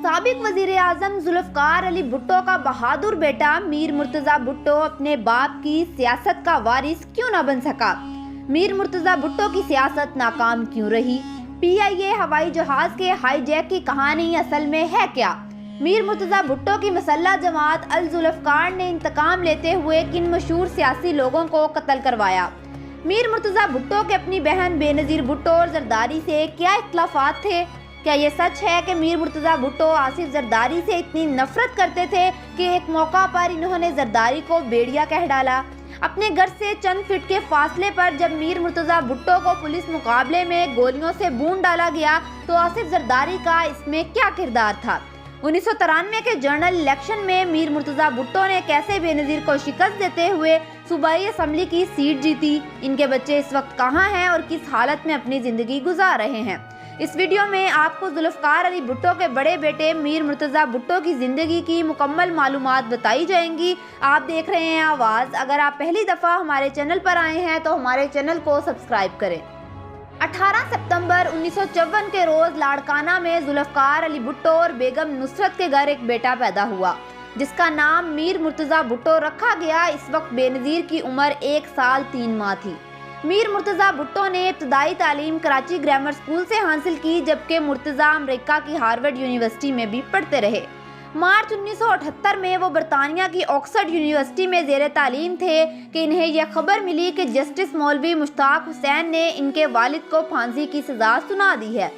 साबिक वजीर आजम जुल्फकार अली भुट्टो का बहादुर बेटा मीर मुर्तजा भुट्टो अपने बाप की सियासत का वारिस क्यों न बन सका? मीर मुर्तजा भुट्टो की सियासत नाकाम क्यों रही? PIA हवाई जहाज के हाईजैक की कहानी असल में है क्या? मीर मुर्तजा भुट्टो की मसल्ला जमात अल जुल्फकार ने इंतकाम लेते हुए किन मशहूर सियासी लोगों को कत्ल करवाया? मीर मुर्तजा भुट्टो के अपनी बहन बेनज़ीर भुट्टो और जरदारी से क्या इख्तलाफात थे? क्या ये सच है कि मीर मुर्तजा भुट्टो आसिफ जरदारी से इतनी नफरत करते थे कि एक मौका पर इन्होंने जरदारी को बेड़िया कह डाला? अपने घर से चंद फीट के फासले पर जब मीर मुर्तजा भुट्टो को पुलिस मुकाबले में गोलियों से भून डाला गया तो आसिफ जरदारी का इसमें क्या किरदार था? 1993 के जनरल इलेक्शन में मीर मुर्तजा भुट्टो ने कैसे बेनज़ीर को शिकस्त देते हुए सूबाई असम्बली की सीट जीती? इनके बच्चे इस वक्त कहाँ हैं और किस हालत में अपनी ज़िंदगी गुजार रहे हैं? इस वीडियो में आपको जुल्फकार अली भुट्टो के बड़े बेटे मीर मुर्तजा भुट्टो की ज़िंदगी की मुकम्मल मालूमात बताई जाएंगी। आप देख रहे हैं आवाज़। अगर आप पहली दफ़ा हमारे चैनल पर आए हैं तो हमारे चैनल को सब्सक्राइब करें। 18 सितंबर 1954 के रोज़ लाड़काना में जुल्फकार अली भुट्टो और बेगम नुसरत के घर एक बेटा पैदा हुआ जिसका नाम मीर मुर्तजा भुट्टो रखा गया। इस वक्त बेनज़ीर की उम्र 1 साल 3 माह थी। मीर मुर्तजा भुट्टो ने इब्तदाई तालीम कराची ग्रामर स्कूल से हासिल की, जबकि मुर्तजा अमेरिका की हार्वर्ड यूनिवर्सिटी में भी पढ़ते रहे। मार्च 1978 में वो बरतानिया की ऑक्सफोर्ड यूनिवर्सिटी में ज़ेर तालीम थे कि इन्हें यह खबर मिली कि जस्टिस मौलवी मुश्ताक हुसैन ने इनके वालिद को फांसी की सज़ा सुना दी है।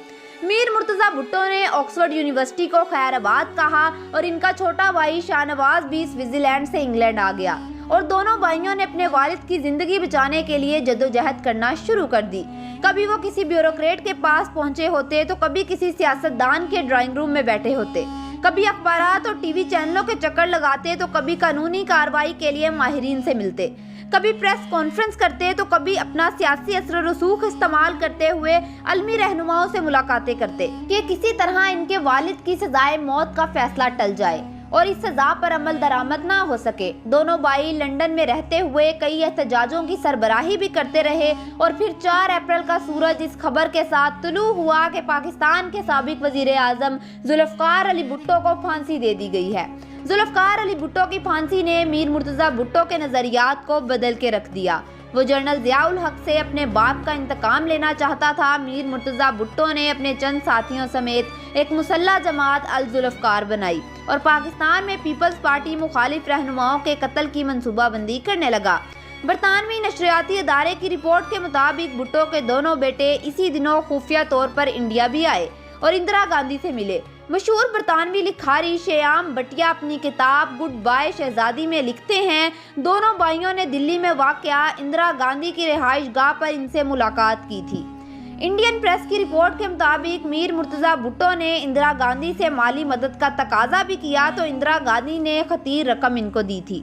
मीर मुर्तजा भुट्टो ने ऑक्सफोर्ड यूनिवर्सिटी को खैराबाद कहा और इनका छोटा भाई शाहनवाज भी स्विट्ज़रलैंड से इंग्लैंड आ गया और दोनों भाइयों ने अपने वालिद की ज़िंदगी बचाने के लिए जद्दोजहद करना शुरू कर दी। कभी वो किसी ब्यूरोक्रेट के पास पहुंचे होते तो कभी किसी सियासतदान के ड्राइंग रूम में बैठे होते, कभी अखबारात और टीवी चैनलों के चक्कर लगाते तो कभी कानूनी कार्रवाई के लिए माहिरीन से मिलते, कभी प्रेस कॉन्फ्रेंस करते तो कभी अपना सियासी असर रसूख इस्तेमाल करते हुए अलमी रहनुमाओं से मुलाकातें करते कि किसी तरह इनके वालिद की सजाए मौत का फैसला टल जाए और इस सजा पर अमल दरामद ना हो सके। दोनों भाई लंदन में रहते हुए कई एहतजाजों की सरबराही भी करते रहे और फिर 4 अप्रैल का सूरज इस खबर के साथ तुलू हुआ कि पाकिस्तान के साबिक वजीर आजम जुल्फकार अली भुट्टो को फांसी दे दी गई है। जुल्फकार अली भुट्टो की फांसी ने मीर मुर्तजा भुट्टो के नज़रियात को बदल के रख दिया। वो जनरल ज़ियाउल हक से अपने बाप का इंतकाम लेना चाहता था। मीर मुर्तजा भुट्टो ने अपने चंद साथियों समेत एक मुसल्ला जमात अल जुल्फकार बनाई और पाकिस्तान में पीपल्स पार्टी मुखालिफ रहनुमाओं के कत्ल की मंसूबाबंदी करने लगा। बरतानवी नशरियाती अदारे की रिपोर्ट के मुताबिक भुट्टो के दोनों बेटे इसी दिनों खुफिया तौर पर इंडिया भी आए और इंदिरा गांधी से मिले। मशहूर बरतानवी लिखारी श्याम बटिया अपनी किताब गुड बाय शहजादी में लिखते हैं, दोनों भाइयों ने दिल्ली में वाक़या इंदिरा गांधी की रिहाइश गाह पर इनसे मुलाकात की थी। इंडियन प्रेस की रिपोर्ट के मुताबिक मीर मुर्तजा भुट्टो ने इंदिरा गांधी से माली मदद का तकाजा भी किया तो इंदिरा गांधी ने खतीर रकम इनको दी थी।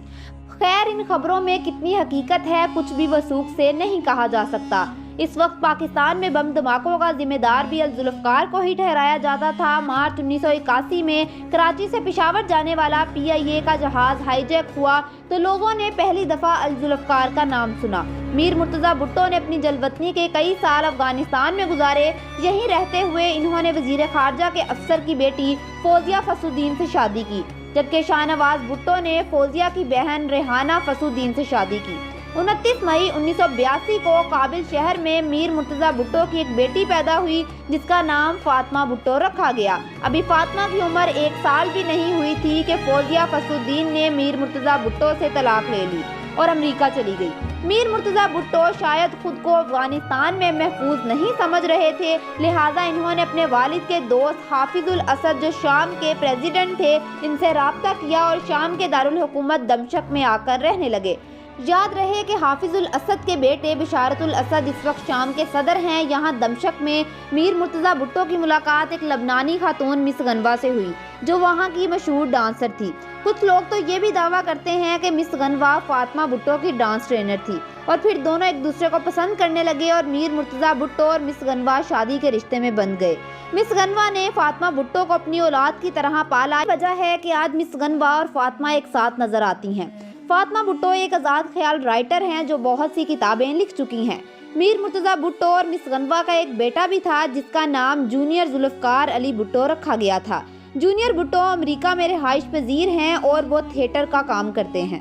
खैर, इन खबरों में कितनी हकीकत है कुछ भी वसूख से नहीं कहा जा सकता। इस वक्त पाकिस्तान में बम धमाकों का जिम्मेदार भी अल जुल्फकार को ही ठहराया जाता था। मार्च 1981 में कराची से पेशावर जाने वाला PIA का जहाज हाईजैक हुआ तो लोगों ने पहली दफ़ा अल जुल्फकार का नाम सुना। मीर मुर्तजा भुट्टो ने अपनी जलवतनी के कई साल अफगानिस्तान में गुजारे। यहीं रहते हुए इन्होंने वजीर खारजा के अफसर की बेटी फौजिया फसूद्दीन से शादी की, जबकि शाहनवाज भुट्टो ने फौजिया की बहन रेहाना फसूद्दीन से शादी की। 29 मई 1982 को काबिल शहर में मीर मुर्तजा भुट्टो की एक बेटी पैदा हुई जिसका नाम फातिमा भुट्टो रखा गया। अभी फातिमा की उम्र 1 साल भी नहीं हुई थी कि फौजिया फसूद्दीन ने मीर मुर्तजा भुट्टो से तलाक ले ली और अमेरिका चली गई। मीर मुर्तजा भुट्टो शायद खुद को अफगानिस्तान में महफूज नहीं समझ रहे थे, लिहाजा इन्होंने अपने वालिद के दोस्त हाफिजुल असद जो शाम के प्रेसिडेंट थे इनसे राब्ता किया और शाम के दारुल हुकूमत दमशक में आकर रहने लगे। याद रहे कि हाफिजुल असद के बेटे बिशारतुल असद इस वक्त शाम के सदर हैं। यहाँ दमशक में मीर मुर्तजा भुट्टो की मुलाकात एक लबनानी खातून मिस गनवा से हुई जो वहाँ की मशहूर डांसर थी। कुछ लोग तो ये भी दावा करते हैं कि मिस गनवा फातिमा भुट्टो की डांस ट्रेनर थी और फिर दोनों एक दूसरे को पसंद करने लगे और मीर मुर्तजा भुट्टो और मिस गनवा शादी के रिश्ते में बंध गए। मिस गनवा ने फातिमा भुट्टो को अपनी औलाद की तरह पाला। वजह है कि आज मिस गनवा और फातिमा एक साथ नजर आती हैं। फातिमा भुट्टो एक आज़ाद ख्याल राइटर हैं जो बहुत सी किताबें लिख चुकी हैं। میر مرتضی بھٹو اور مس غنوہ کا ایک بیٹا بھی تھا جس کا نام جونیئر ذوالفقار علی بھٹو رکھا گیا تھا۔ جونیئر بھٹو امریکہ میں رہائش پذیر ہیں اور وہ تھیٹر کا کام کرتے ہیں۔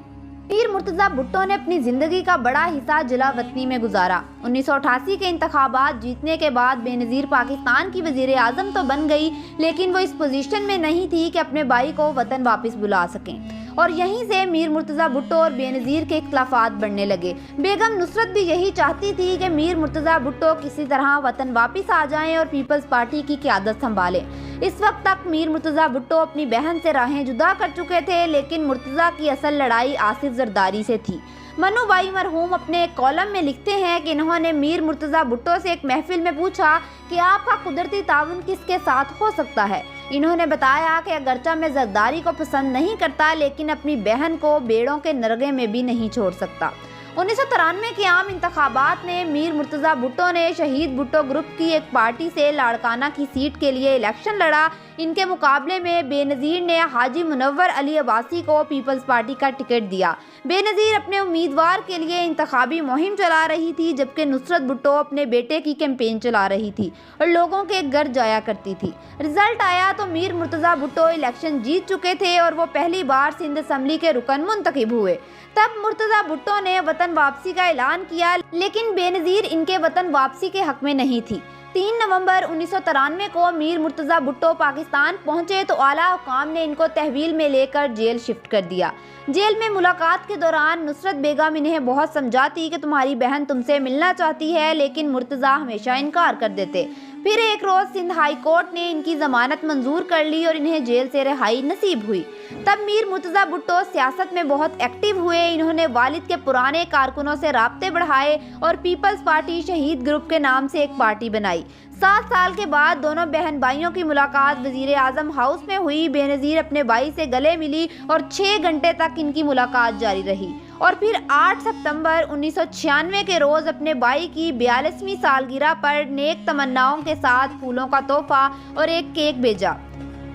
میر مرتضی بھٹو نے اپنی زندگی کا بڑا حصہ جلا وطنی میں گزارا۔ 1988 کے انتخابات جیتنے کے بعد بے نظیر پاکستان کی وزیر اعظم تو بن گئی، لیکن وہ اس پوزیشن میں نہیں تھی کہ اپنے بھائی کو وطن واپس بلا سکیں، اور یہیں سے میر مرتضی بھٹو اور بے نظیر کے اختلافات بڑھنے لگے۔ بیگم نصرت بھی یہی چاہتی تھی کہ میر مرتضی بھٹو کسی طرح وطن واپس آ جائیں اور پیپلز پارٹی کی قیادت سنبھالیں۔ اس وقت تک میر مرتضی بھٹو اپنی بہن سے راہیں جدا کر چکے تھے، لیکن مرتضی کی اصل لڑائی آصف زرداری سے تھی۔ منو بھائی مرحوم اپنے ایک کالم میں لکھتے ہیں کہ انہوں نے میر مرتضی بھٹو سے ایک محفل میں پوچھا کہ آپ کا قدرتی تعاون کس کے ساتھ ہو سکتا ہے۔ انہوں نے بتایا کہ اگرچہ میں زرداری کو پسند نہیں کرتا، لیکن اپنی بہن کو بیڑوں کے نرگے میں بھی نہیں چھوڑ سکتا۔ 1993 کے عام انتخابات میں میر مرتضی بھٹو نے شہید بھٹو گروپ کی ایک پارٹی سے لاڑکانہ کی سیٹ کے لیے الیکشن لڑا۔ ان کے مقابلے میں بے نظیر نے حاجی منور علی عباسی کو پیپلز پارٹی کا ٹکٹ دیا۔ بے نظیر اپنے امیدوار کے لیے انتخابی مہم چلا رہی تھی، جبکہ نصرت بھٹو اپنے بیٹے کی کیمپین چلا رہی تھی اور لوگوں کے گھر جایا کرتی تھی۔ رزلٹ آیا تو میر مرتضی بھٹو الیکشن جیت چکے تھے اور وہ پہلی بار سندھ اسمبلی کے رکن منتخب ہوئے۔ تب مرتضی بھٹو نے وطن واپسی کا اعلان کیا، لیکن بے نظیر ان کے وطن واپسی کے حق میں نہیں تھی۔ 3 نومبر 1993 کو میر مرتضی بھٹو پاکستان پہنچے تو اعلیٰ حکام نے ان کو تحویل میں لے کر جیل شفٹ کر دیا۔ جیل میں ملاقات کے دوران نصرت بیگم انہیں بہت سمجھاتی کہ تمہاری بہن تم سے ملنا چاہتی ہے، لیکن مرتضی ہمیشہ انکار کر دیتے۔ پھر ایک روز سندھ ہائی کورٹ نے ان کی ضمانت منظور کر لی اور انہیں جیل سے رہائی نصیب ہوئی۔ تب میر مرتضی بھٹو سیاست میں بہت ایکٹیو ہوئے۔ انہوں نے والد کے پرانے کارکنوں سے رابطے بڑھائے اور پیپلز پارٹی شہید گروپ کے نام سے ایک پارٹی بنائی۔ 7 سال کے بعد دونوں بہن بھائیوں کی ملاقات وزیر اعظم ہاؤس میں ہوئی۔ بے نظیر اپنے بھائی سے گلے ملی اور 6 گھنٹے تک ان کی ملاقات جاری رہی، اور پھر 8 ستمبر 1996 کے روز اپنے بھائی کی 42ویں سالگرہ پر نیک تمناؤں کے ساتھ پھولوں کا تحفہ اور ایک کیک بھیجا۔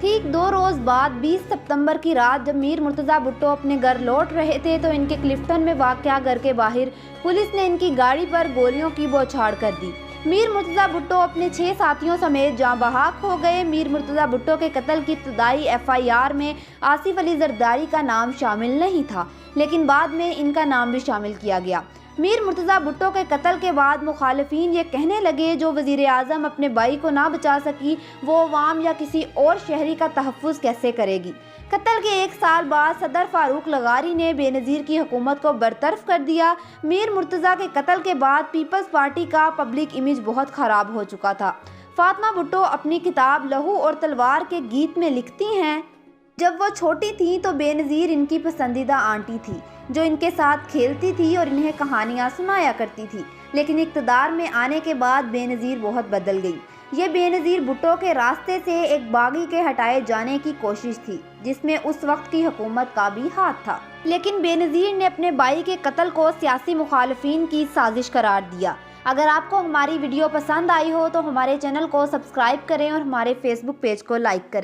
ٹھیک 2 روز بعد 20 ستمبر کی رات جب میر مرتضی بھٹو اپنے گھر لوٹ رہے تھے تو ان کے کلفٹن میں واقع گھر کے باہر پولیس نے ان کی گاڑی پر گولیوں کی بوچھاڑ کر دی۔ میر مرتضی بھٹو اپنے 6 ساتھیوں سمیت جاں بحق ہو گئے۔ میر مرتضی بھٹو کے قتل کی ابتدائی FIR میں آصف علی زرداری کا نام شامل نہیں تھا، لیکن بعد میں ان کا نام بھی شامل کیا گیا۔ میر مرتضی بھٹو کے قتل کے بعد مخالفین یہ کہنے لگے جو وزیر اعظم اپنے بھائی کو نہ بچا سکی، وہ عوام یا کسی اور شہری کا تحفظ کیسے کرے گی۔ قتل کے 1 سال بعد صدر فاروق لغاری نے بے نظیر کی حکومت کو برطرف کر دیا۔ میر مرتضی کے قتل کے بعد پیپلز پارٹی کا پبلک امیج بہت خراب ہو چکا تھا۔ فاطمہ بھٹو اپنی کتاب لہو اور تلوار کے گیت میں لکھتی ہیں، جب وہ چھوٹی تھیں تو بے نظیر ان کی پسندیدہ آنٹی تھی جو ان کے ساتھ کھیلتی تھی اور انہیں کہانیاں سنایا کرتی تھی، لیکن اقتدار میں آنے کے بعد بے نظیر بہت بدل گئی۔ یہ بے نظیر بھٹو کے راستے سے ایک باغی کے ہٹائے جانے کی کوشش تھی جس میں اس وقت کی حکومت کا بھی ہاتھ تھا، لیکن بے نظیر نے اپنے بھائی کے قتل کو سیاسی مخالفین کی سازش قرار دیا۔ اگر آپ کو ہماری ویڈیو پسند آئی ہو تو ہمارے چینل کو سبسکرائب کریں اور ہمارے فیس بک پیج کو لائک کریں۔